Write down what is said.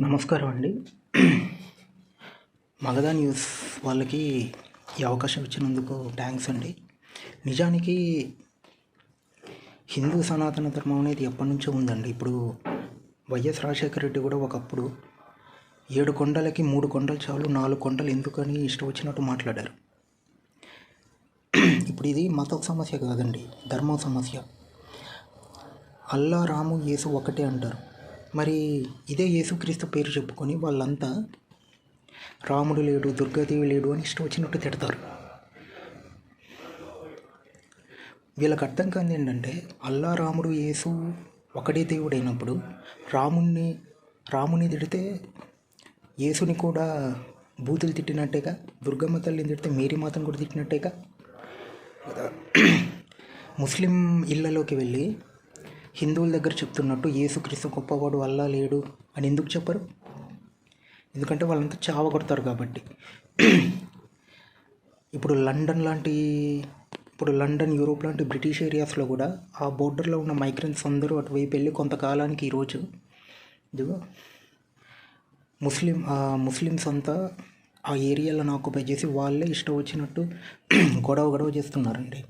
నమస్కారం అండి. మగధా న్యూస్ వాళ్ళకి ఈ అవకాశం ఇచ్చినందుకు థ్యాంక్స్ అండి. నిజానికి హిందూ సనాతన ధర్మం అనేది ఎప్పటి నుంచో ఉందండి. ఇప్పుడు వైఎస్ రాజశేఖర రెడ్డి కూడా ఒకప్పుడు 7 కొండలకి 3 కొండలు చాలు, 4 కొండలు ఎందుకని ఇష్టం వచ్చినట్టు మాట్లాడారు. ఇప్పుడు ఇది మత సమస్య కాదండి, ధర్మం సమస్య. అల్లా, రాము, యేసు ఒకటే అంటారు. మరి ఇదే యేసుక్రీస్తు పేరు చెప్పుకొని వాళ్ళంతా రాముడు లేడు, దుర్గాదేవి లేడు అని ఇష్టం వచ్చినట్టు తిడతారు. వీళ్ళకి అర్థం కాదు ఏంటంటే, అల్లా, రాముడు, యేసు ఒకటే దేవుడైనప్పుడు రాముని తిడితే యేసుని కూడా బూతులు తిట్టినట్టేగా, దుర్గమ్మ తల్లిని తిడితే మేరీ మాతను కూడా తిట్టినట్టేగా. ముస్లిం ఇళ్ళలోకి వెళ్ళి హిందువుల దగ్గర చెప్తున్నట్టు యేసుక్రీస్తు గొప్పవాడు, అల్లా లేడు అని ఎందుకు చెప్పరు? ఎందుకంటే వాళ్ళంతా చావగొడతారు కాబట్టి. ఇప్పుడు లండన్, యూరోప్ లాంటి బ్రిటిష్ ఏరియాస్లో కూడా ఆ బోర్డర్లో ఉన్న మైగ్రెంట్స్ అందరూ అటువైపు వెళ్ళి కొంతకాలానికి ఈరోజు ఇదిగో ముస్లిమ్స్ అంతా ఆ ఏరియాలను ఆక్యుపై చేసి వాళ్ళే ఇష్టం వచ్చినట్టు గొడవ చేస్తున్నారండి.